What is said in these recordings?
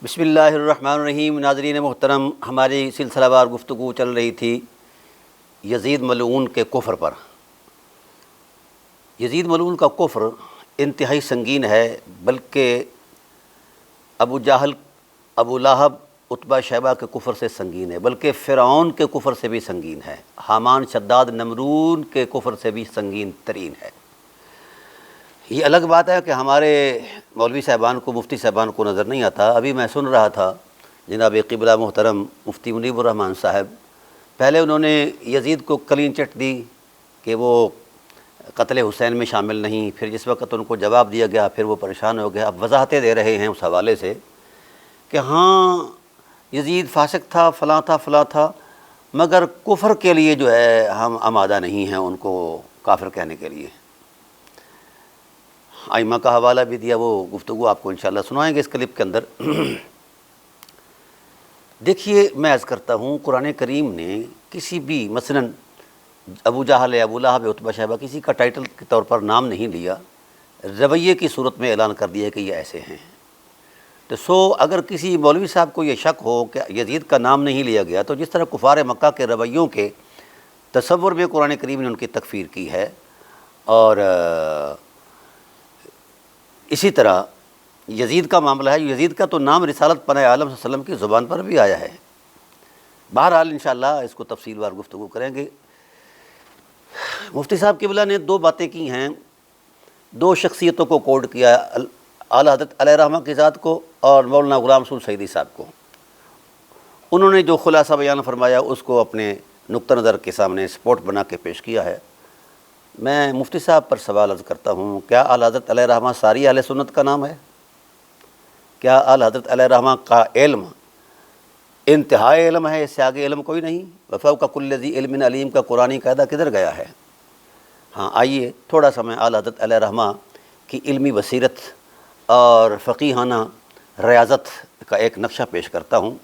بسم اللہ الرحمن الرحیم۔ ناظرین محترم، ہماری سلسلہ وار گفتگو چل رہی تھی یزید ملعون کے کفر پر۔ یزید ملعون کا کفر انتہائی سنگین ہے، بلکہ ابو جہل، ابو لہب، عتبہ شیبہ کے کفر سے سنگین ہے، بلکہ فرعون کے کفر سے بھی سنگین ہے، حامان، شداد، نمرود کے کفر سے بھی سنگین ترین ہے۔ یہ الگ بات ہے کہ ہمارے مولوی صاحبان کو، مفتی صاحبان کو نظر نہیں آتا۔ ابھی میں سن رہا تھا جناب قبلہ محترم مفتی منیب الرحمن صاحب، پہلے انہوں نے یزید کو کلین چٹ دی کہ وہ قتل حسین میں شامل نہیں، پھر جس وقت ان کو جواب دیا گیا پھر وہ پریشان ہو گیا۔ اب وضاحتیں دے رہے ہیں اس حوالے سے کہ ہاں یزید فاسق تھا، فلاں تھا، فلاں تھا، مگر کفر کے لیے جو ہے ہم آمادہ نہیں ہیں ان کو کافر کہنے کے لیے۔ ائمہ کا حوالہ بھی دیا، وہ گفتگو آپ کو انشاءاللہ سنائیں گے اس کلپ کے اندر۔ دیکھیے، میں عرض کرتا ہوں، قرآن کریم نے کسی بھی مثلاً ابو جہل، ابو لہب، عتبہ شیبہ کسی کا ٹائٹل کے طور پر نام نہیں لیا، رویے کی صورت میں اعلان کر دیا کہ یہ ایسے ہیں۔ تو اگر کسی مولوی صاحب کو یہ شک ہو کہ یزید کا نام نہیں لیا گیا، تو جس طرح کفار مکہ کے رویوں کے تصور میں قرآن کریم نے ان کی تکفیر کی ہے، اور اسی طرح یزید کا معاملہ ہے۔ یزید کا تو نام رسالت پناہ عالم صلی اللہ علیہ وسلم کی زبان پر بھی آیا ہے۔ بہرحال انشاءاللہ اس کو تفصیل وار گفتگو کریں گے۔ مفتی صاحب قبلہ نے دو باتیں کی ہیں، دو شخصیتوں کو کوڈ کیا ہے، اعلیٰ حضرت علیہ رحمہ کی ذات کو اور مولانا غلام رسول سعیدی صاحب کو۔ انہوں نے جو خلاصہ بیان فرمایا اس کو اپنے نقطہ نظر کے سامنے سپورٹ بنا کے پیش کیا ہے۔ میں مفتی صاحب پر سوال عرض کرتا ہوں، کیا اعلیٰ حضرت علیہ رحمہ ساری اہل سنت کا نام ہے؟ کیا اعلیٰ حضرت علیہ رحمہ کا علم انتہائی علم ہے، اس سے آگے علم کوئی نہیں؟ وفوق کل ذی علم علیم کا قرآنی قاعدہ کدھر گیا ہے؟ ہاں، آئیے تھوڑا سا میں اعلیٰ حضرت علیہ رحمہ کی علمی بصیرت اور فقیہانہ ریاضت کا ایک نقشہ پیش کرتا ہوں۔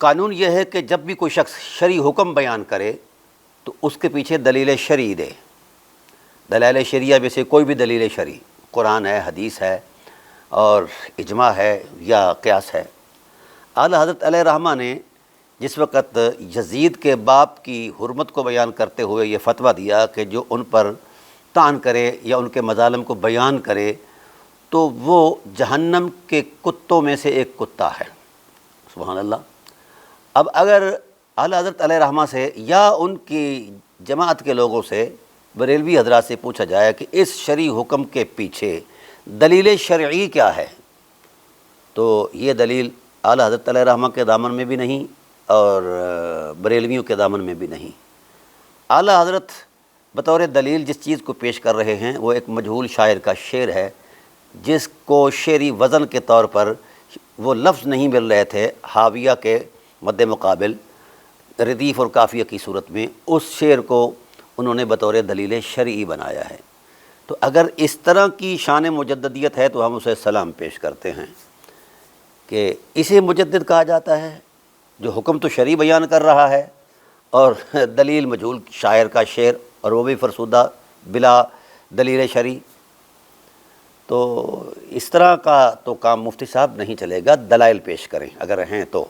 قانون یہ ہے کہ جب بھی کوئی شخص شرعی حکم بیان کرے تو اس کے پیچھے دلیل شرعی دے۔ دلائل شرعیہ میں سے کوئی بھی دلیل شرعی، قرآن ہے، حدیث ہے، اور اجماع ہے یا قیاس ہے۔ اعلیٰ حضرت علیہ رحمہ نے جس وقت یزید کے باپ کی حرمت کو بیان کرتے ہوئے یہ فتویٰ دیا کہ جو ان پر طعن کرے یا ان کے مظالم کو بیان کرے تو وہ جہنم کے کتوں میں سے ایک کتا ہے۔ سبحان اللہ۔ اب اگر اعلیٰ حضرت علیہ رحمہ سے یا ان کی جماعت کے لوگوں سے، بریلوی حضرات سے پوچھا جائے کہ اس شرعی حکم کے پیچھے دلیل شرعی کیا ہے، تو یہ دلیل اعلیٰ حضرت علیہ رحمہ کے دامن میں بھی نہیں اور بریلویوں کے دامن میں بھی نہیں۔ اعلیٰ حضرت بطور دلیل جس چیز کو پیش کر رہے ہیں وہ ایک مجہول شاعر کا شعر ہے، جس کو شعری وزن کے طور پر وہ لفظ نہیں مل رہے تھے حاویہ کے مد مقابل ردیف اور کافیہ کی صورت میں، اس شعر کو انہوں نے بطور دلیل شرعی بنایا ہے۔ تو اگر اس طرح کی شان مجددیت ہے تو ہم اسے سلام پیش کرتے ہیں کہ اسے مجدد کہا جاتا ہے جو حکم تو شرعی بیان کر رہا ہے اور دلیل مجہول شاعر کا شعر، اور وہ بھی فرسودہ بلا دلیل شرعی۔ تو اس طرح کا تو کام مفتی صاحب نہیں چلے گا، دلائل پیش کریں اگر ہیں تو،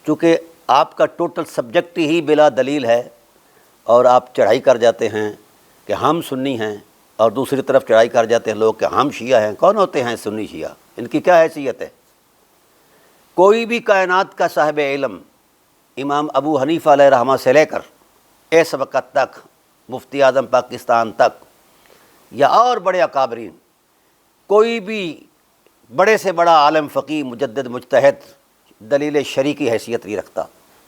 چونکہ آپ کا ٹوٹل سبجیکٹ ہی بلا دلیل ہے، اور آپ چڑھائی کر جاتے ہیں کہ ہم سنی ہیں، اور دوسری طرف چڑھائی کر جاتے ہیں لوگ کہ ہم شیعہ ہیں۔ کون ہوتے ہیں سنی شیعہ؟ ان کی کیا حیثیت ہے؟ کوئی بھی کائنات کا صاحب علم امام ابو حنیفہ علیہ رحمہ سے لے کر اس وقت تک مفتی اعظم پاکستان تک یا اور بڑے اکابرین، کوئی بھی بڑے سے بڑا عالم، فقی، مجدد، مجتہد دلیل شرعی کی حیثیت نہیں رکھتا،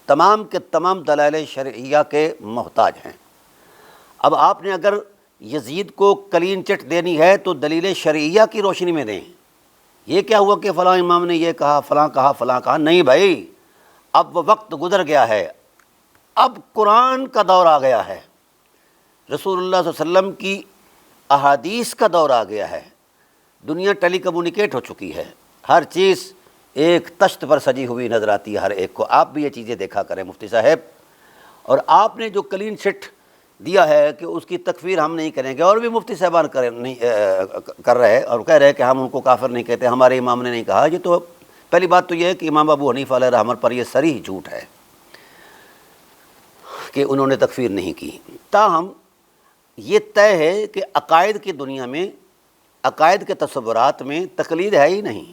تمام کے تمام دلائل شرعیہ کے محتاج ہیں۔ اب آپ نے اگر یزید کو کلین چٹ دینی ہے تو دلیل شرعیہ کی روشنی میں دیں۔ یہ کیا ہوا کہ فلاں امام نے یہ کہا، فلاں کہا، فلاں کہا؟ نہیں بھائی، اب وہ وقت گزر گیا ہے، اب قرآن کا دور آ گیا ہے، رسول اللہ صلی اللہ علیہ وسلم کی احادیث کا دور آ گیا ہے، دنیا ٹیلی کمیونیکیٹ ہو چکی ہے، ہر چیز ایک تشت پر سجی ہوئی نظر آتی ہے ہر ایک کو۔ آپ بھی یہ چیزیں دیکھا کریں مفتی صاحب، اور آپ نے جو کلین چٹ دیا ہے کہ اس کی تکفیر ہم نہیں کریں گے، اور بھی مفتی صاحبان کر رہے اور کہہ رہے کہ ہم ان کو کافر نہیں کہتے، ہمارے امام نے نہیں کہا۔ یہ تو پہلی بات تو یہ ہے کہ امام ابو حنیفہ علیہ رحمۃ پر یہ صریح جھوٹ ہے کہ انہوں نے تکفیر نہیں کی۔ تاہم یہ طے ہے کہ عقائد کی دنیا میں، عقائد کے تصورات میں تقلید ہے ہی نہیں۔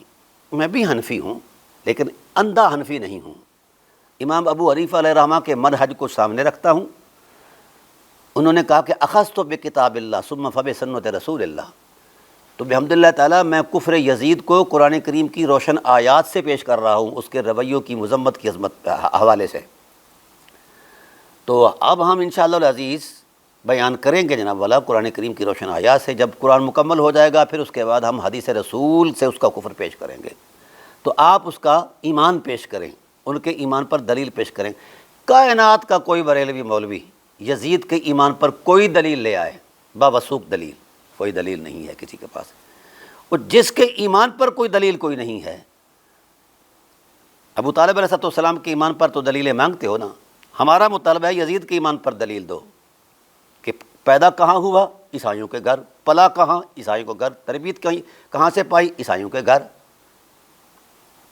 میں بھی حنفی ہوں لیکن اندھا حنفی نہیں ہوں، امام ابو حنیفہ علیہ رحمہ کے منہج کو سامنے رکھتا ہوں۔ انہوں نے کہا کہ اخذت بکتاب اللہ ثم فبسنت رسول اللہ، تو بحمد اللہ تعالیٰ میں کفر یزید کو قرآن کریم کی روشن آیات سے پیش کر رہا ہوں، اس کے رویوں کی مذمت کی عظمت حوالے سے۔ تو اب ہم انشاءاللہ العزیز بیان کریں گے جناب والا قرآن کریم کی روشن آیات سے۔ جب قرآن مکمل ہو جائے گا پھر اس کے بعد ہم حدیث رسول سے اس کا کفر پیش کریں گے، تو آپ اس کا ایمان پیش کریں، ان کے ایمان پر دلیل پیش کریں۔ کائنات کا کوئی بریلوی مولوی یزید کے ایمان پر کوئی دلیل لے آئے، باوثوق دلیل، کوئی دلیل نہیں ہے کسی کے پاس۔ اور جس کے ایمان پر کوئی دلیل کوئی نہیں ہے، ابو طالب علیہ السلام کے ایمان پر تو دلیلیں مانگتے ہو نا، ہمارا مطالبہ ہے یزید کے ایمان پر دلیل دو کہ پیدا کہاں ہوا؟ عیسائیوں کے گھر، پلا کہاں؟ عیسائیوں کے گھر، تربیت کہاں سے پائی؟ عیسائیوں کے گھر۔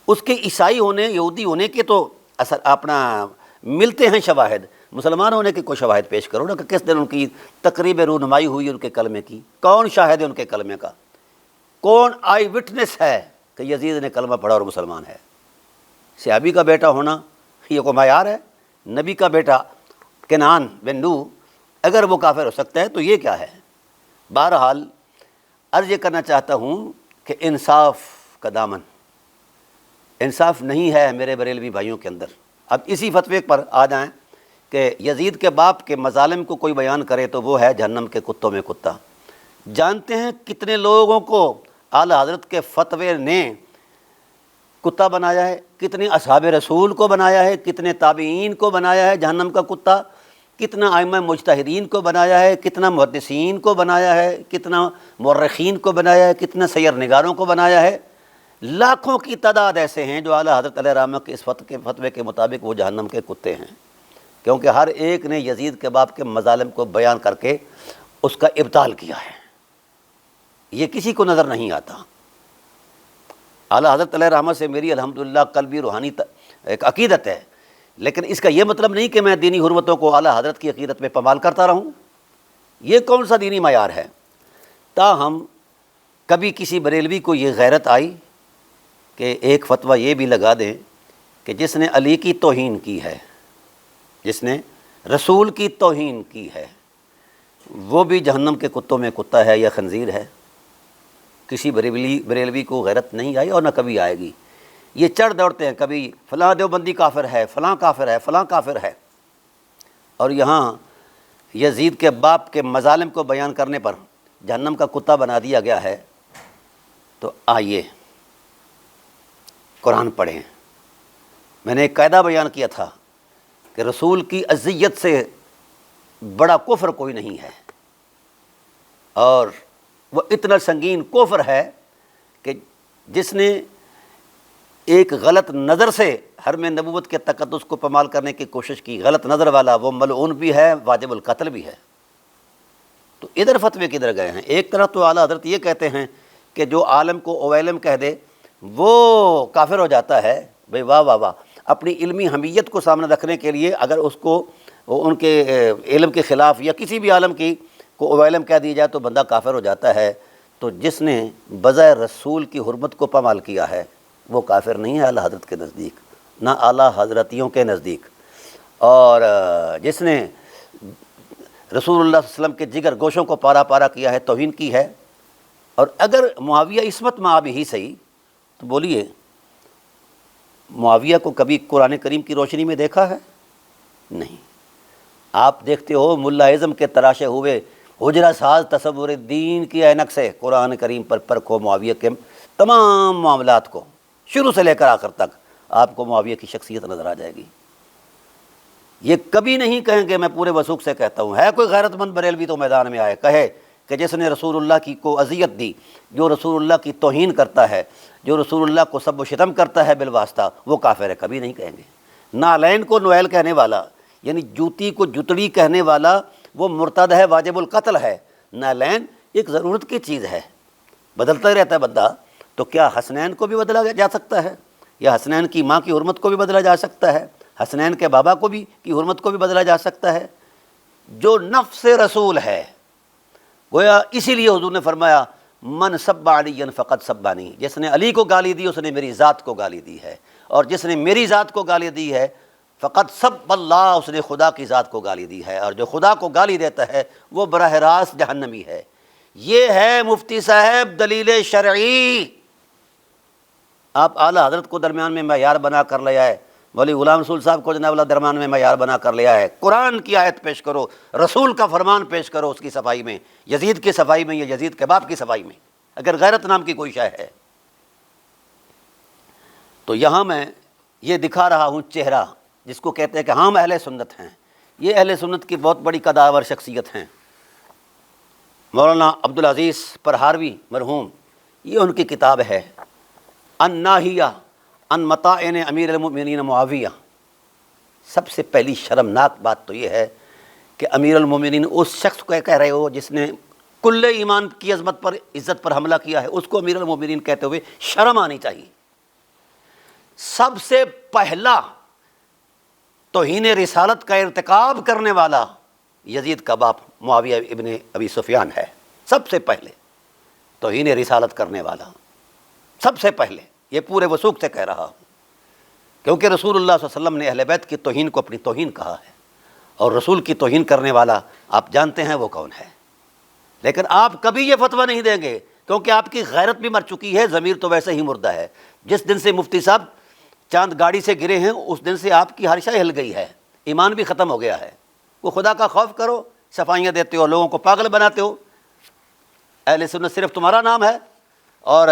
اس کے عیسائی ہونے، یہودی ہونے کے تو اثر اپنا ملتے ہیں شواہد، مسلمان ہونے کے کوئی شواہد پیش کرو نا کہ کس دن ان کی تقریب رونمائی ہوئی ان کے کلمے کی، کون شاہد ہے ان کے کلمے کا، کون آئی وٹنس ہے کہ یزید نے کلمہ پڑھا اور مسلمان ہے۔ صحابی کا بیٹا ہونا یہ کوئی معیار ہے؟ نبی کا بیٹا کنعان بن نوح اگر وہ کافر ہو سکتا ہے تو یہ کیا ہے؟ بہرحال عرض یہ کرنا چاہتا ہوں کہ انصاف کا دامن، انصاف نہیں ہے میرے بریلوی بھائیوں کے اندر۔ اب اسی فتوے پر آ جائیں کہ یزید کے باپ کے مظالم کو کوئی بیان کرے تو وہ ہے جہنم کے کتوں میں کتا۔ جانتے ہیں کتنے لوگوں کو اعلیٰ حضرت کے فتوے نے کتا بنایا ہے؟ کتنے اصحاب رسول کو بنایا ہے، کتنے تابعین کو بنایا ہے جہنم کا کتا، کتنا ائمہ مجتہدین کو بنایا ہے، کتنا محدثین کو بنایا ہے، کتنا مورخین کو بنایا ہے، کتنا سیر نگاروں کو بنایا ہے۔ لاکھوں کی تعداد ایسے ہیں جو اعلیٰ حضرت علیہ رحمہ کے اس فتوے کے مطابق وہ جہنم کے کتے ہیں، کیونکہ ہر ایک نے یزید کے باپ کے مظالم کو بیان کر کے اس کا ابطال کیا ہے۔ یہ کسی کو نظر نہیں آتا۔ اعلیٰ حضرت علیہ رحمہ سے میری الحمدللہ قلبی روحانی ایک عقیدت ہے، لیکن اس کا یہ مطلب نہیں کہ میں دینی حرمتوں کو اعلیٰ حضرت کی عقیدت میں پامال کرتا رہوں۔ یہ کون سا دینی معیار ہے؟ تاہم کبھی کسی بریلوی کو یہ غیرت آئی کہ ایک فتویٰ یہ بھی لگا دیں کہ جس نے علی کی توہین کی ہے، جس نے رسول کی توہین کی ہے، وہ بھی جہنم کے کتوں میں کتا ہے یا خنزیر ہے؟ کسی بریلوی کو غیرت نہیں آئی اور نہ کبھی آئے گی۔ یہ چڑھ دوڑتے ہیں، کبھی فلاں دیوبندی کافر ہے، فلاں کافر ہے، فلاں کافر ہے، اور یہاں یزید کے باپ کے مظالم کو بیان کرنے پر جہنم کا کتا بنا دیا گیا ہے۔ تو آئیے قرآن پڑھیں۔ میں نے ایک قاعدہ بیان کیا تھا کہ رسول کی اذیت سے بڑا کفر کوئی نہیں ہے، اور وہ اتنا سنگین کفر ہے کہ جس نے ایک غلط نظر سے حرم نبوت کے تقدس کو پامال کرنے کی کوشش کی، غلط نظر والا وہ ملعون بھی ہے، واجب القتل بھی ہے۔ تو ادھر فتوے کدھر گئے ہیں؟ ایک طرف تو اعلیٰ حضرت یہ کہتے ہیں کہ جو عالم کو اویلم کہہ دے وہ کافر ہو جاتا ہے۔ بھئی واہ واہ واہ، اپنی علمی حمیت کو سامنے رکھنے کے لیے اگر اس کو ان کے علم کے خلاف یا کسی بھی عالم کی کو اویلم کہہ دیا جائے تو بندہ کافر ہو جاتا ہے۔ تو جس نے بظاہر رسول کی حرمت کو پامال کیا ہے وہ کافر نہیں ہے اعلیٰ حضرت کے نزدیک، نہ اعلیٰ حضرتیوں کے نزدیک۔ اور جس نے رسول اللہ صلی اللہ علیہ وسلم کے جگر گوشوں کو پارا پارا کیا ہے، توہین کی ہے۔ اور اگر معاویہ عصمت میں بھی ہی صحیح، تو بولیے معاویہ کو کبھی قرآن کریم کی روشنی میں دیکھا ہے؟ نہیں۔ آپ دیکھتے ہو ملا اعظم کے تراشے ہوئے حجرہ ساز تصور دین کی عینک سے قرآن کریم پر پرکھو معاویہ کے تمام معاملات کو، شروع سے لے کر آخر تک آپ کو معاویہ کی شخصیت نظر آ جائے گی۔ یہ کبھی نہیں کہیں گے، میں پورے وثوق سے کہتا ہوں، ہے کوئی غیرت مند بریلوی تو میدان میں آئے کہے کہ جس نے رسول اللہ کی کو اذیت دی، جو رسول اللہ کی توہین کرتا ہے، جو رسول اللہ کو سب و شتم کرتا ہے بالواسطہ، وہ کافر ہے، کبھی نہیں کہیں گے۔ نالین کو نویل کہنے والا، یعنی جوتی کو جتڑی کہنے والا وہ مرتد ہے، واجب القتل ہے۔ نالین ایک ضرورت کی چیز ہے، بدلتا ہی رہتا ہے بندہ، تو کیا حسنین کو بھی بدلا جا سکتا ہے، یا حسنین کی ماں کی حرمت کو بھی بدلا جا سکتا ہے، حسنین کے بابا کو بھی کی حرمت کو بھی بدلا جا سکتا ہے؟ جو نفس رسول ہے، گویا اسی لیے حضور نے فرمایا من سب علی فقط سبانی، جس نے علی کو گالی دی اس نے میری ذات کو گالی دی ہے، اور جس نے میری ذات کو گالی دی ہے فقط سب اللہ، اس نے خدا کی ذات کو گالی دی ہے، اور جو خدا کو گالی دیتا ہے وہ براہ راست جہنمی ہے۔ یہ ہے مفتی صاحب دلیل شرعی۔ آپ اعلیٰ حضرت کو درمیان میں معیار بنا کر لیا ہے، مولوی غلام رسول صاحب کو جناب اللہ درمیان میں معیار بنا کر لیا ہے۔ قرآن کی آیت پیش کرو، رسول کا فرمان پیش کرو اس کی صفائی میں، یزید کی صفائی میں یا یزید کے باپ کی صفائی میں، اگر غیرت نام کی کوئی شے ہے۔ تو یہاں میں یہ دکھا رہا ہوں چہرہ جس کو کہتے ہیں کہ ہم اہل سنت ہیں۔ یہ اہل سنت کی بہت بڑی قداور شخصیت ہیں۔ مولانا عبدالعزیز پرہاروی مرحوم، یہ ان کی کتاب ہے الناہیہ عن مطاعن امیر المؤمنین معاویہ۔ سب سے پہلی شرمناک بات تو یہ ہے کہ امیر المؤمنین اس شخص کو کہہ رہے ہو جس نے کل ایمان کی عظمت پر، عزت پر حملہ کیا ہے، اس کو امیر المؤمنین کہتے ہوئے شرم آنی چاہیے۔ سب سے پہلا توہین رسالت کا ارتکاب کرنے والا یزید کا باپ معاویہ ابن ابی سفیان ہے۔ سب سے پہلے توہین رسالت کرنے والا، سب سے پہلے، یہ پورے وثوق سے کہہ رہا ہوں، کیونکہ رسول اللہ صلی اللہ علیہ وسلم نے اہل بیت کی توہین کو اپنی توہین کہا ہے، اور رسول کی توہین کرنے والا آپ جانتے ہیں وہ کون ہے۔ لیکن آپ کبھی یہ فتویٰ نہیں دیں گے کیونکہ آپ کی غیرت بھی مر چکی ہے، ضمیر تو ویسے ہی مردہ ہے۔ جس دن سے مفتی صاحب چاند گاڑی سے گرے ہیں اس دن سے آپ کی ہر شے ہل گئی ہے، ایمان بھی ختم ہو گیا ہے۔ وہ خدا کا خوف کرو، صفائیاں دیتے ہو، لوگوں کو پاگل بناتے ہو۔ اہل سنت صرف تمہارا نام ہے اور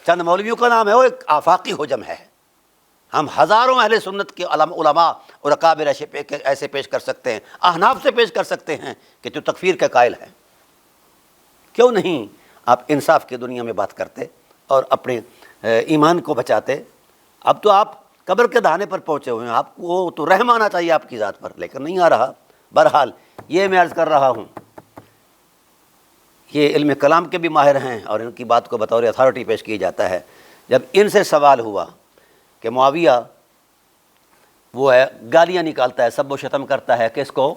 چند مولویوں کا نام ہے، وہ ایک آفاقی حجم ہے۔ ہم ہزاروں اہل سنت کے علماء اور اکابر ایسے پیش کر سکتے ہیں، احناف سے پیش کر سکتے ہیں کہ جو تکفیر کے قائل ہیں۔ کیوں نہیں آپ انصاف کی دنیا میں بات کرتے اور اپنے ایمان کو بچاتے؟ اب تو آپ قبر کے دہانے پر پہنچے ہوئے ہیں، آپ کو تو رحم آنا چاہیے آپ کی ذات پر، لیکن نہیں آ رہا۔ بہرحال یہ میں عرض کر رہا ہوں، یہ علم کلام کے بھی ماہر ہیں اور ان کی بات کو بطور اتھارٹی پیش کی جاتا ہے۔ جب ان سے سوال ہوا کہ معاویہ وہ ہے گالیاں نکالتا ہے، سب و شتم کرتا ہے کس کو؟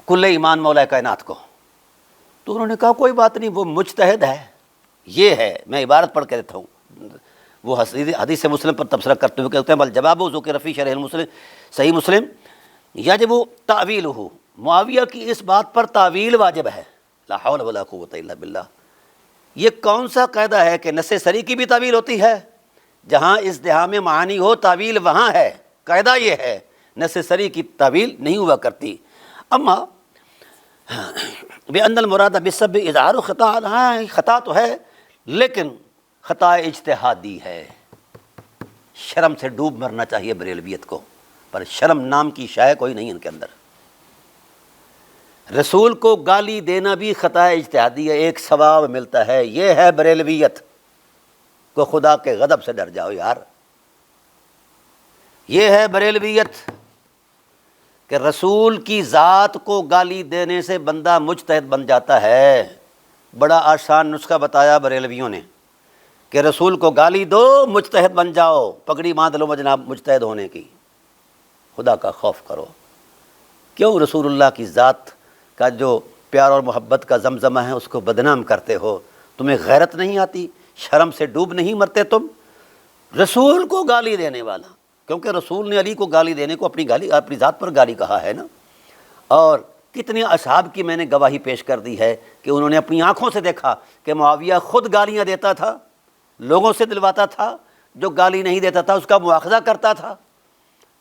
کل ایمان مولا کائنات کو، تو انہوں نے کہا کوئی بات نہیں، وہ مجتہد ہے۔ یہ ہے، میں عبارت پڑھ کے دیتا ہوں، وہ حدیث مسلم پر تبصرہ کرتے ہوئے کہتے ہیں بل جواب ذکر فی شرح المسلم، صحیح مسلم، یجب تعویلہ، معاویہ کی اس بات پر تعویل واجب ہے۔ لا حول ولا قوۃ الا باللہ۔ یہ کون سا قاعدہ ہے کہ نص صریح کی بھی تعویل ہوتی ہے؟ جہاں ازدحام معانی ہو تعویل وہاں ہے، قاعدہ یہ ہے، نص صریح کی تعویل نہیں ہوا کرتی۔ اما بأن المراد بالسب اظہار خطا، ہاں خطا تو ہے لیکن خطا اجتہادی ہے۔ شرم سے ڈوب مرنا چاہیے بریلویت کو، پر شرم نام کی شے کوئی نہیں ان کے اندر۔ رسول کو گالی دینا بھی خطا اجتہادی ہے، ایک ثواب ملتا ہے۔ یہ ہے بریلویت کو خدا کے غضب سے ڈر جاؤ یار۔ یہ ہے بریلویت کہ رسول کی ذات کو گالی دینے سے بندہ مجتہد بن جاتا ہے۔ بڑا آسان نسخہ بتایا بریلویوں نے کہ رسول کو گالی دو مجتہد بن جاؤ، پگڑی باندھ لو جناب مجتہد ہونے کی۔ خدا کا خوف کرو، کیوں رسول اللہ کی ذات کا جو پیار اور محبت کا زمزمہ ہے اس کو بدنام کرتے ہو؟ تمہیں غیرت نہیں آتی؟ شرم سے ڈوب نہیں مرتے تم؟ رسول کو گالی دینے والا، کیونکہ رسول نے علی کو گالی دینے کو اپنی ذات پر گالی کہا ہے نا۔ اور کتنے اصحاب کی میں نے گواہی پیش کر دی ہے کہ انہوں نے اپنی آنکھوں سے دیکھا کہ معاویہ خود گالیاں دیتا تھا، لوگوں سے دلواتا تھا، جو گالی نہیں دیتا تھا اس کا مواخذہ کرتا تھا،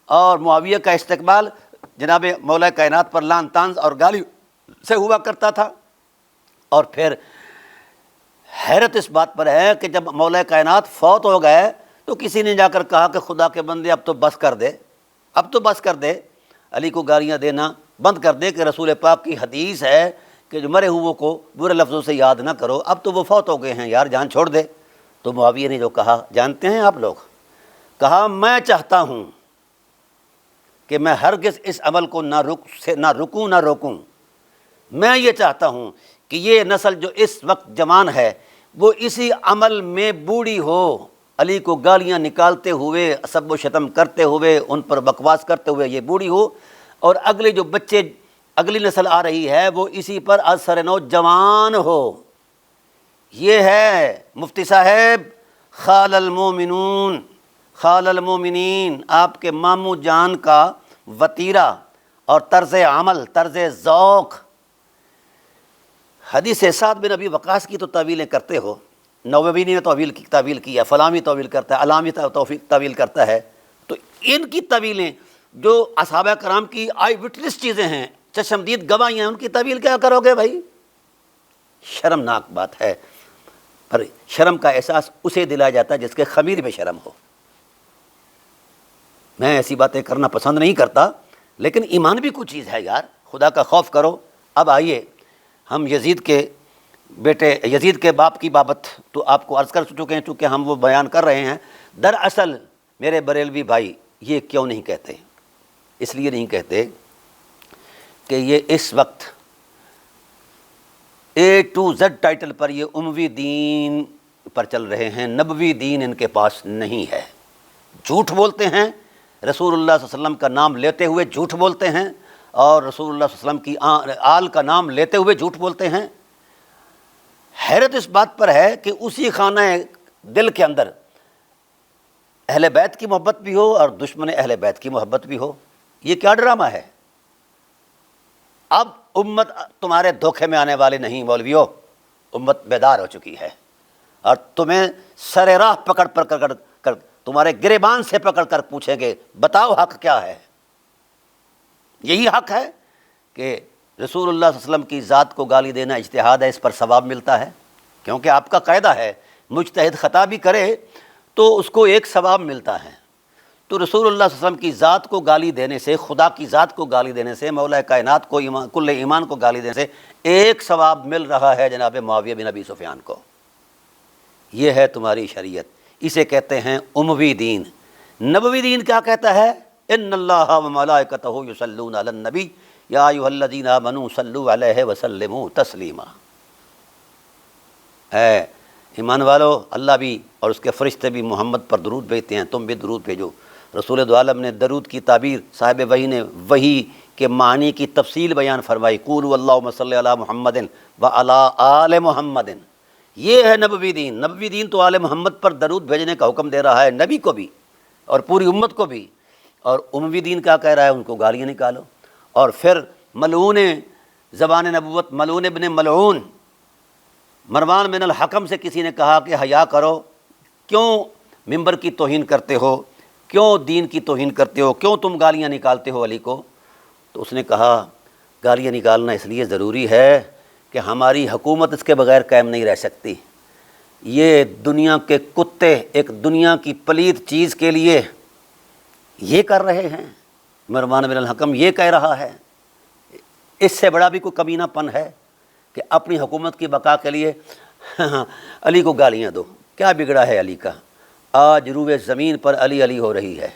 اور معاویہ کا استقبال جناب مولا کائنات پر لعن طعن اور گالی سے ہوا کرتا تھا۔ اور پھر حیرت اس بات پر ہے کہ جب مولا کائنات فوت ہو گئے تو کسی نے جا کر کہا کہ خدا کے بندے اب تو بس کر دے، اب تو بس کر دے، علی کو گالیاں دینا بند کر دے، کہ رسول پاک کی حدیث ہے کہ جو مرے ہوئے کو برے لفظوں سے یاد نہ کرو، اب تو وہ فوت ہو گئے ہیں یار، جان چھوڑ دے۔ تو معاویہ نے جو کہا جانتے ہیں آپ لوگ؟ کہا میں چاہتا ہوں کہ میں ہرگز اس عمل کو نہ رکوں نہ روکوں۔ میں یہ چاہتا ہوں کہ یہ نسل جو اس وقت جوان ہے وہ اسی عمل میں بوڑھی ہو، علی کو گالیاں نکالتے ہوئے، سب و شتم کرتے ہوئے، ان پر بکواس کرتے ہوئے یہ بوڑھی ہو، اور اگلے جو بچے، اگلی نسل آ رہی ہے وہ اسی پر اثر نو جوان ہو۔ یہ ہے مفتی صاحب خال المومنون، خال المومنین، آپ کے ماموں جان کا وتیرہ اور طرز عمل، طرز ذوق۔ حدیث سعد بن ابی وقاص کی تو تعویلیں کرتے ہو، نووی نے تعویل کی ہے، فلامی تعویل کرتا ہے، علامی تعویل کرتا ہے، تو ان کی تعویلیں جو اصحابہ کرام کی آئی وٹنس چیزیں ہیں، چشمدید گواہیاں ہیں، ان کی تعویل کیا کرو گے بھائی؟ شرمناک بات ہے۔ پر شرم کا احساس اسے دلایا جاتا ہے جس کے خمیر میں شرم ہو۔ میں ایسی باتیں کرنا پسند نہیں کرتا، لیکن ایمان بھی کچھ چیز ہے یار، خدا کا خوف کرو۔ اب آئیے ہم یزید کے باپ کی بابت تو آپ کو عرض کر چکے ہیں، چونکہ ہم وہ بیان کر رہے ہیں۔ دراصل میرے بریلوی بھائی یہ کیوں نہیں کہتے؟ اس لیے نہیں کہتے کہ یہ اس وقت A to Z ٹائٹل پر یہ اموی دین پر چل رہے ہیں، نبوی دین ان کے پاس نہیں ہے۔ جھوٹ بولتے ہیں، رسول اللہ صلی اللہ علیہ وسلم کا نام لیتے ہوئے جھوٹ بولتے ہیں، اور رسول اللہ صلی اللہ علیہ وسلم کی آل کا نام لیتے ہوئے جھوٹ بولتے ہیں۔ حیرت اس بات پر ہے کہ اسی خانہ دل کے اندر اہل بیت کی محبت بھی ہو اور دشمن اہل بیت کی محبت بھی ہو۔ یہ کیا ڈرامہ ہے؟ اب امت تمہارے دھوکے میں آنے والے نہیں مولویوں، امت بیدار ہو چکی ہے، اور تمہیں سر راہ پکڑ کر تمہارے گریبان سے پکڑ کر پوچھیں گے بتاؤ حق کیا ہے؟ یہی حق ہے کہ رسول اللہ صلی اللہ علیہ وسلم کی ذات کو گالی دینا اجتہاد ہے، اس پر ثواب ملتا ہے، کیونکہ آپ کا قاعدہ ہے مجتہد خطا بھی کرے تو اس کو ایک ثواب ملتا ہے۔ تو رسول اللہ صلی اللہ علیہ وسلم کی ذات کو گالی دینے سے، خدا کی ذات کو گالی دینے سے، مولا کائنات کو، کل ایمان کو گالی دینے سے ایک ثواب مل رہا ہے جناب معاویہ بن ابی سفیان کو۔ یہ ہے تمہاری شریعت، اسے کہتے ہیں اموی دین۔ نبوی دین کیا کہتا ہے؟ ان اللہ وملائکتہ یصلون علی النبی یا ایھا الذین آمنوا صلوا علیہ وسلموا تسلیما۔ اے ایمان والو، اللہ بھی اور اس کے فرشتے بھی محمد پر درود بھیجتے ہیں، تم بھی درود بھیجو۔ رسول دو عالم نے درود کی تعبیر، صاحب وحی نے وحی کے معنی کی تفصیل بیان فرمائی، قولوا اللہم صلی علی محمد وعلی آل محمد۔ یہ ہے نبوی دین۔ نبوی دین تو آل محمد پر درود بھیجنے کا حکم دے رہا ہے، نبی کو بھی اور پوری امت کو بھی۔ اور اموی دین کیا کہہ رہا ہے؟ ان کو گالیاں نکالو۔ اور پھر ملعون زبان نبوت، ملعون ابن ملعون مروان بن الحکم سے کسی نے کہا کہ حیا کرو، کیوں ممبر کی توہین کرتے ہو، کیوں دین کی توہین کرتے ہو، کیوں تم گالیاں نکالتے ہو علی کو؟ تو اس نے کہا گالیاں نکالنا اس لیے ضروری ہے کہ ہماری حکومت اس کے بغیر قائم نہیں رہ سکتی۔ یہ دنیا کے کتے ایک دنیا کی پلید چیز کے لیے یہ کر رہے ہیں۔ مروان بن الحکم یہ کہہ رہا ہے، اس سے بڑا بھی کوئی کمینہ پن ہے کہ اپنی حکومت کی بقا کے لیے علی کو گالیاں دو؟ کیا بگڑا ہے علی کا؟ آج روئے زمین پر علی علی ہو رہی ہے،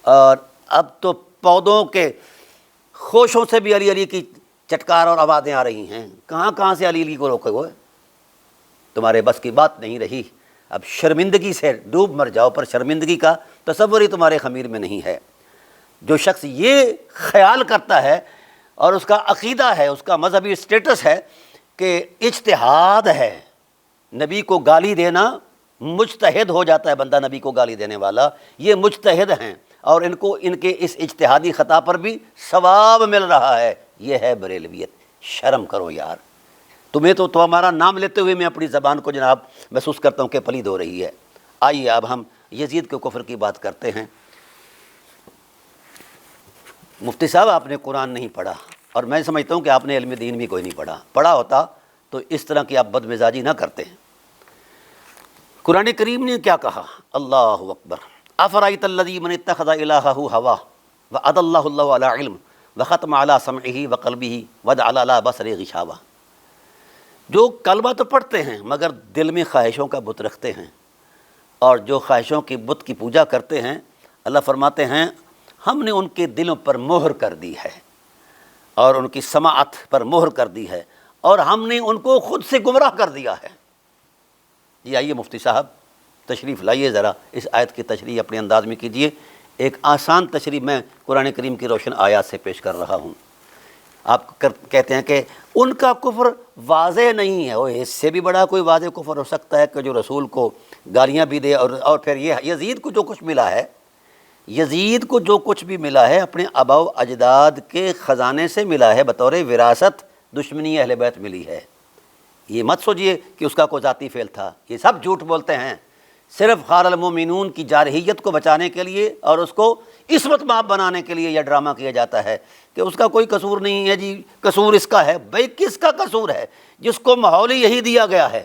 اور اب تو پودوں کے خوشوں سے بھی علی علی کی چٹکار اور آوازیں آ رہی ہیں۔ کہاں سے علی علی کو روکے ہوئے؟ تمہارے بس کی بات نہیں رہی، اب شرمندگی سے ڈوب مر جاؤ، پر شرمندگی کا تصور ہی تمہارے خمیر میں نہیں ہے۔ جو شخص یہ خیال کرتا ہے اور اس کا عقیدہ ہے، اس کا مذہبی اسٹیٹس ہے کہ اجتہاد ہے، نبی کو گالی دینا مجتہد ہو جاتا ہے بندہ، نبی کو گالی دینے والا، یہ مجتہد ہیں اور ان کو ان کے اس اجتہادی خطا پر بھی ثواب مل رہا ہے۔ یہ ہے بریلویت۔ شرم کرو یار، تمہیں تو تمہارا نام لیتے ہوئے میں اپنی زبان کو جناب محسوس کرتا ہوں کہ پلید ہو رہی ہے۔ آئیے اب ہم یزید کے کفر کی بات کرتے ہیں۔ مفتی صاحب آپ نے قرآن نہیں پڑھا، اور میں سمجھتا ہوں کہ آپ نے علم دین بھی کوئی نہیں پڑھا، پڑھا ہوتا تو اس طرح کی آپ بد مزاجی نہ کرتے۔ قرآن کریم نے کیا کہا؟ اللہ اکبر۔ افرأیت الذی من اتخذ الہہ ہواہ واضلہ اللہ علی علم وختم علی سمعہ وقلبہ وجعل علی بصرہ غشاوہ۔ جو کلمہ تو پڑھتے ہیں مگر دل میں خواہشوں کا بت رکھتے ہیں، اور جو خواہشوں کی بت کی پوجا کرتے ہیں، اللہ فرماتے ہیں ہم نے ان کے دلوں پر مہر کر دی ہے اور ان کی سماعت پر مہر کر دی ہے، اور ہم نے ان کو خود سے گمراہ کر دیا ہے۔ جی آئیے مفتی صاحب تشریف لائیے، ذرا اس آیت کی تشریح اپنے انداز میں کیجیے۔ ایک آسان تشریح میں قرآن کریم کی روشن آیات سے پیش کر رہا ہوں۔ آپ کہتے ہیں کہ ان کا کفر واضح نہیں ہے، وہ اس سے بھی بڑا کوئی واضح کفر ہو سکتا ہے کہ جو رسول کو گالیاں بھی دے، اور پھر یہ یزید کو جو کچھ ملا ہے، یزید کو جو کچھ بھی ملا ہے اپنے آباء و اجداد کے خزانے سے ملا ہے، بطور وراثت دشمنی اہل بیت ملی ہے۔ یہ مت سوچئے کہ اس کا کوئی ذاتی فعل تھا، یہ سب جھوٹ بولتے ہیں، صرف خار المومنون کی جارحیت کو بچانے کے لیے اور اس کو عصمت مآب بنانے کے لیے یہ ڈرامہ کیا جاتا ہے کہ اس کا کوئی قصور نہیں ہے۔ جی قصور اس کا ہے، بھئی کس کا قصور ہے؟ جس کو ماحول ہی یہی دیا گیا ہے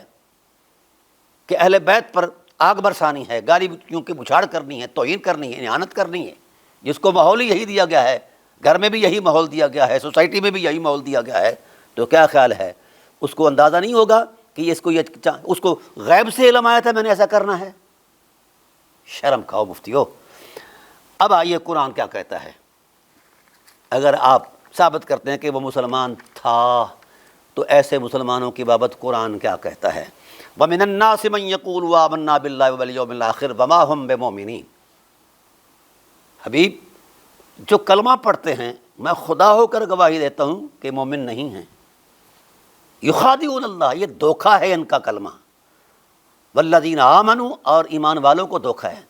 کہ اہل بیت پر آگ برسانی ہے، گالی کیونکہ بچھاڑ کرنی ہے، توہین کرنی ہے، اہانت کرنی ہے، جس کو ماحول ہی یہی دیا گیا ہے، گھر میں بھی یہی ماحول دیا گیا ہے، سوسائٹی میں بھی یہی ماحول دیا گیا ہے، تو کیا خیال ہے اس کو اندازہ نہیں ہوگا کہ اس کو غیب سے علم آیا تھا میں نے ایسا کرنا ہے؟ شرم کھاؤ مفتیو۔ اب آئیے قرآن کیا کہتا ہے۔ اگر آپ ثابت کرتے ہیں کہ وہ مسلمان تھا تو ایسے مسلمانوں کی بابت قرآن کیا کہتا ہے؟ وَمِنَ النَّاسِ مَن يَقُولُ آمَنَّا بِاللَّهِ وَبِالْيَوْمِ الْآخِرِ وَمَا هُمْ بِمُؤْمِنِينَ۔ حبیب جو کلمہ پڑھتے ہیں میں خدا ہو کر گواہی دیتا ہوں کہ مومن نہیں ہیں۔ یخادعون اللہ، یہ دھوکہ ہے ان کا کلمہ۔ والذین آمنوا، اور ایمان والوں کو دھوکہ ہے۔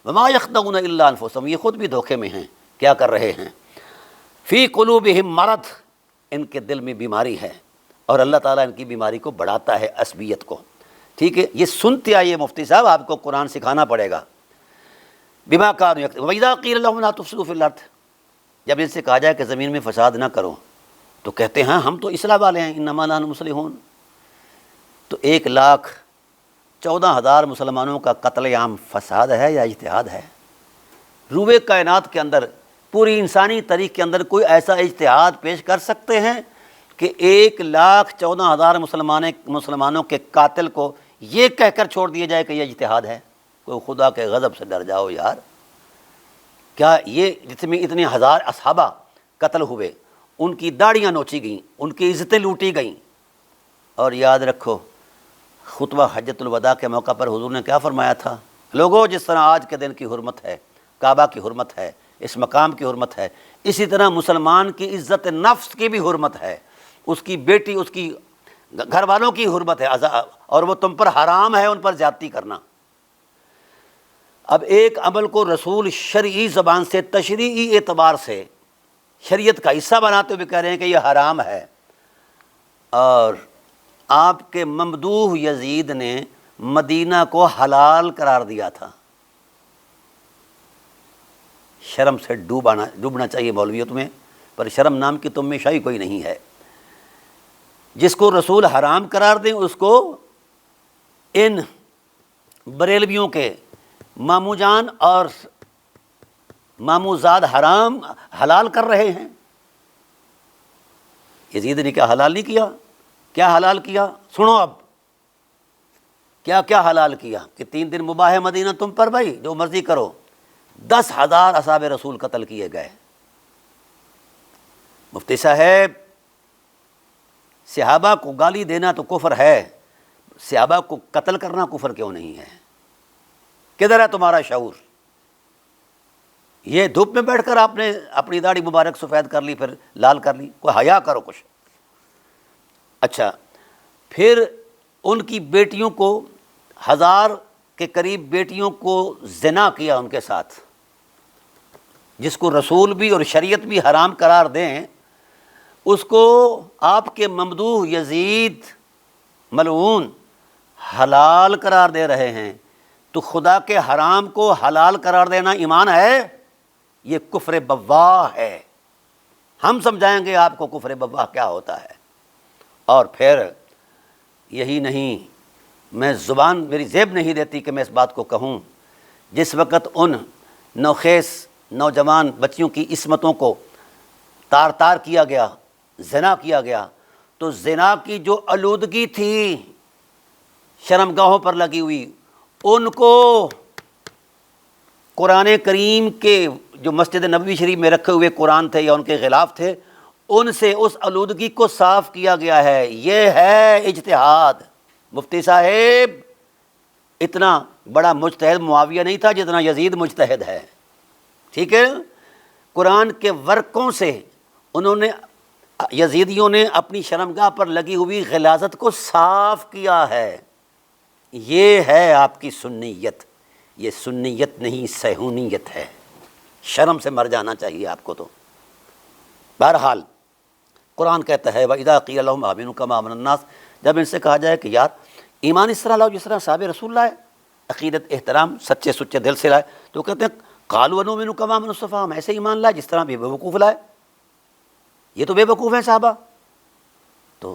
وما یخدعون الا انفسهم، یہ خود بھی دھوکے میں ہیں۔ کیا کر رہے ہیں؟ فی قلوبہم مرض، ان کے دل میں بیماری ہے، اور اللہ تعالیٰ ان کی بیماری کو بڑھاتا ہے، عصبیت کو۔ ٹھیک ہے، یہ سنتے آئیے مفتی صاحب، آپ کو قرآن سکھانا پڑے گا۔ بما کانوا یکسبون وَإِذَا قِیلَ لَهُمْ لَا تُفْسِدُوا فِی الْأَرْضِ، جب ان سے کہا جائے کہ زمین میں فساد نہ کرو تو کہتے ہیں ہم تو اصلاح والے ہیں، انما نحن مصلحون۔ تو 1,14,000 مسلمانوں کا قتل عام فساد ہے یا اجتہاد ہے؟ روئے کائنات کے اندر، پوری انسانی تاریخ کے اندر کوئی ایسا اجتہاد پیش کر سکتے ہیں کہ 1,14,000 مسلمانوں کے قاتل کو یہ کہہ کر چھوڑ دیا جائے کہ یہ اجتہاد ہے؟ کوئی خدا کے غضب سے ڈر جاؤ یار۔ کیا یہ جس میں اتنے ہزار اصحابہ قتل ہوئے، ان کی داڑیاں نوچی گئیں، ان کی عزتیں لوٹی گئیں، اور یاد رکھو خطبہ حجۃ الوداع کے موقع پر حضور نے کیا فرمایا تھا؟ لوگوں جس طرح آج کے دن کی حرمت ہے، کعبہ کی حرمت ہے، اس مقام کی حرمت ہے، اسی طرح مسلمان کی عزت نفس کی بھی حرمت ہے، اس کی بیٹی، اس کی گھر والوں کی حرمت ہے، اور وہ تم پر حرام ہے ان پر زیادتی کرنا۔ اب ایک عمل کو رسول شرعی زبان سے، تشریعی اعتبار سے شریعت کا حصہ بناتے ہوئے کہہ رہے ہیں کہ یہ حرام ہے، اور آپ کے ممدوح یزید نے مدینہ کو حلال قرار دیا تھا۔ شرم سے ڈوبنا چاہیے مولویوں تمہیں، پر شرم نام کی تم میں شاہی کوئی نہیں ہے۔ جس کو رسول حرام قرار دیں اس کو ان بریلویوں کے مامو جان اور مامو زاد حلال کر رہے ہیں۔ یزید نے کیا حلال نہیں کیا؟ کیا حلال کیا؟ سنو اب کیا کیا حلال کیا کہ 3 دن مباح ہے مدینہ تم پر، بھائی جو مرضی کرو۔ 10,000 اصحاب رسول قتل کیے گئے۔ مفتی صاحب صحابہ کو گالی دینا تو کفر ہے، صحابہ کو قتل کرنا کفر کیوں نہیں ہے؟ کدھر ہے تمہارا شعور؟ یہ دھوپ میں بیٹھ کر آپ نے اپنی داڑھی مبارک سفید کر لی، پھر لال کر لی، کوئی حیا کرو کچھ۔ اچھا، پھر ان کی بیٹیوں کو، 1000 کے قریب بیٹیوں کو زنا کیا ان کے ساتھ، جس کو رسول بھی اور شریعت بھی حرام قرار دیں، اس کو آپ کے ممدوح یزید ملعون حلال قرار دے رہے ہیں۔ تو خدا کے حرام کو حلال قرار دینا ایمان ہے؟ یہ کفر بواح ہے۔ ہم سمجھائیں گے آپ کو کفر بواح کیا ہوتا ہے۔ اور پھر یہی نہیں، میری زیب نہیں دیتی کہ میں اس بات کو کہوں، جس وقت ان نوخیز نوجوان بچیوں کی عصمتوں کو تار تار کیا گیا، زنا کیا گیا، تو زنا کی جو آلودگی تھی شرمگاہوں پر لگی ہوئی، ان کو قرآن کریم کے جو مسجد نبوی شریف میں رکھے ہوئے قرآن تھے یا ان کے غلاف تھے، ان سے اس آلودگی کو صاف کیا گیا ہے۔ یہ ہے اجتہاد۔ مفتی صاحب اتنا بڑا مجتہد معاویہ نہیں تھا جتنا یزید مجتہد ہے، ٹھیک ہے؟ قرآن کے ورقوں سے انہوں نے، یزیدیوں نے اپنی شرمگاہ پر لگی ہوئی غلاظت کو صاف کیا ہے۔ یہ ہے آپ کی سنیت۔ یہ سنیت نہیں، صہیونیت ہے۔ شرم سے مر جانا چاہیے آپ کو۔ تو بہرحال قرآن کہتا ہے وَإِذَا قِيلَ لَهُمْ آمِنُوا كَمَا آمَنَ النَّاسُ، جب ان سے کہا جائے کہ یار ایمان اس طرح لاؤ جس طرح صحابہ رسول لائے، عقیدت احترام سچے سچے دل سے لائے، تو کہتے ہیں قَالُوا وَنُؤْمِنُ كَمَا آمَنَ السُّفَهَاءُ، ہم ایسے ایمان لائے جس طرح بے وقوف لائے، یہ تو بے وقوف ہیں صحابہ۔ تو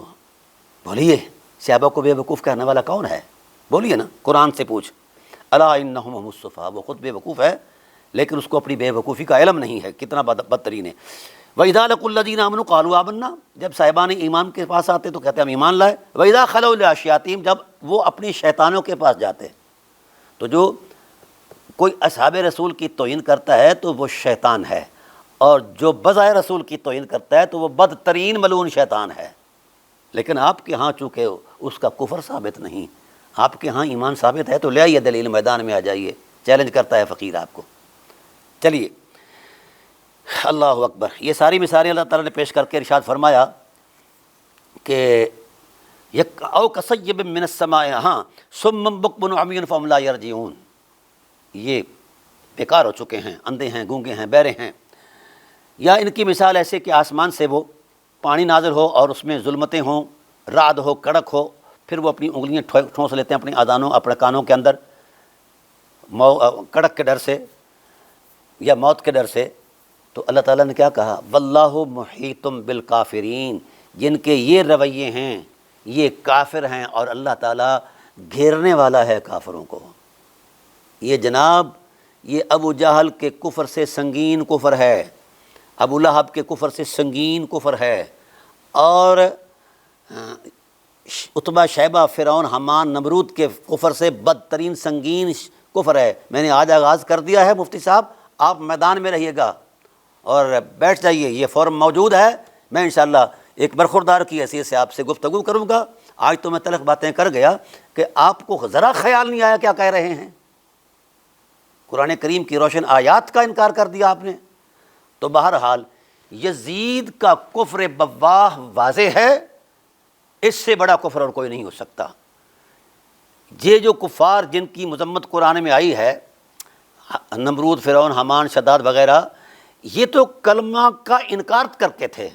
بولیے صحابہ کو بے وقوف کہنے والا کون ہے؟ بولیے نا، قرآن سے پوچھ۔ الا انہم هم السفہاء، وہ خود بے وقوف ہے لیکن اس کو اپنی بے وقوفی کا علم نہیں ہے، کتنا بدترین ہے۔ وَإِذَا لَقُوا الَّذِينَ آمَنُوا قَالُوا آمَنَّا، جب صاحبان ایمان کے پاس آتے تو کہتے ہیں ہم ایمان لائے۔ وَإِذَا خَلَوْا إِلَىٰ شَيَاطِینِهِمْ، جب وہ اپنی شیطانوں کے پاس جاتے، تو جو کوئی اصحاب رسول کی توہین کرتا ہے تو وہ شیطان ہے، اور جو بظاہر رسول کی توہین کرتا ہے تو وہ بدترین ملعون شیطان ہے۔ لیکن آپ کے ہاں چونکہ اس کا کفر ثابت نہیں، آپ کے ہاں ایمان ثابت ہے، تو لے آئیے دلیل، میدان میں آ جائیے، چیلنج کرتا ہے فقیر آپ کو۔ چلیے اللہ اکبر۔ یہ ساری مثالیں اللہ تعالیٰ نے پیش کر کے ارشاد فرمایا کہ او کصیب من السماء، ہاں صم بکم عمی فہم لا یرجعون، یہ بیکار ہو چکے ہیں، اندھے ہیں، گونگے ہیں، بہرے ہیں۔ یا ان کی مثال ایسے کہ آسمان سے وہ پانی نازل ہو اور اس میں ظلمتیں ہوں، رعد ہو، کڑک ہو، پھر وہ اپنی انگلیاں ٹھونس لیتے ہیں اپنی آذانوں، اپنے کانوں کے اندر، کڑک کے ڈر سے یا موت کے ڈر سے۔ تو اللہ تعالیٰ نے کیا کہا؟ واللہ محیط بالکافرین، جن کے یہ رویے ہیں یہ کافر ہیں، اور اللہ تعالیٰ گھیرنے والا ہے کافروں کو۔ یہ جناب یہ ابو جہل کے کفر سے سنگین کفر ہے، ابو لہب کے کفر سے سنگین کفر ہے، اور عتبہ شیبہ فرعون حمان نمرود کے کفر سے بدترین سنگین کفر ہے۔ میں نے آج آغاز کر دیا ہے، مفتی صاحب آپ میدان میں رہیے گا اور بیٹھ جائیے، یہ فورم موجود ہے، میں انشاءاللہ ایک برخوردار کی حیثیت سے آپ سے گفتگو کروں گا۔ آج تو میں تلخ باتیں کر گیا کہ آپ کو ذرا خیال نہیں آیا کیا کہہ رہے ہیں، قرآن کریم کی روشن آیات کا انکار کر دیا آپ نے۔ تو بہرحال یزید کا کفر بواح واضح ہے، اس سے بڑا کفر اور کوئی نہیں ہو سکتا۔ یہ جو کفار جن کی مذمت قرآن میں آئی ہے، نمرود، فرعون، حامان، شداد وغیرہ، یہ تو کلمہ کا انکار کرتے تھے،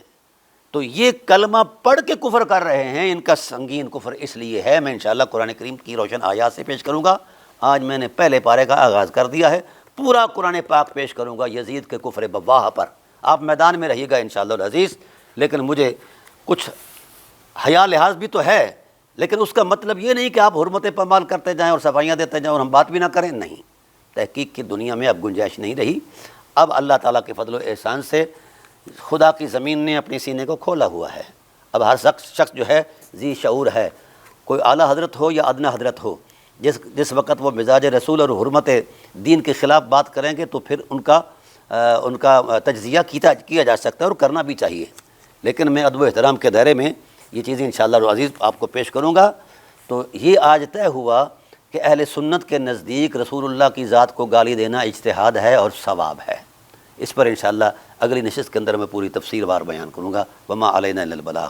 تو یہ کلمہ پڑھ کے کفر کر رہے ہیں، ان کا سنگین کفر اس لیے ہے۔ میں انشاءاللہ قرآن کریم کی روشن آیات سے پیش کروں گا۔ آج میں نے پہلے پارے کا آغاز کر دیا ہے، پورا قرآن پاک پیش کروں گا یزید کے کفر بواح پر۔ آپ میدان میں رہیے گا انشاءاللہ العزیز، لیکن مجھے کچھ حیا لحاظ بھی تو ہے، لیکن اس کا مطلب یہ نہیں کہ آپ حرمت پامال کرتے جائیں اور صفائیاں دیتے جائیں اور ہم بات بھی نہ کریں، نہیں۔ تحقیق کی دنیا میں اب گنجائش نہیں رہی۔ اب اللہ تعالیٰ کے فضل و احسان سے خدا کی زمین نے اپنے سینے کو کھولا ہوا ہے۔ اب ہر شخص جو ہے ذی شعور ہے، کوئی اعلیٰ حضرت ہو یا ادنیٰ حضرت ہو، جس وقت وہ مزاج رسول اور حرمت دین کے خلاف بات کریں گے تو پھر ان کا تجزیہ کیا جا سکتا ہے اور کرنا بھی چاہیے، لیکن میں ادب و احترام کے دائرے میں یہ چیزیں انشاءاللہ العزیز آپ کو پیش کروں گا۔ تو یہ آج طے ہوا کہ اہل سنت کے نزدیک رسول اللہ کی ذات کو گالی دینا اجتہاد ہے اور ثواب ہے۔ اس پر انشاءاللہ اگلی نشست کے اندر میں پوری تفصیل وار بیان کروں گا۔ وما علینا الا البلاغ۔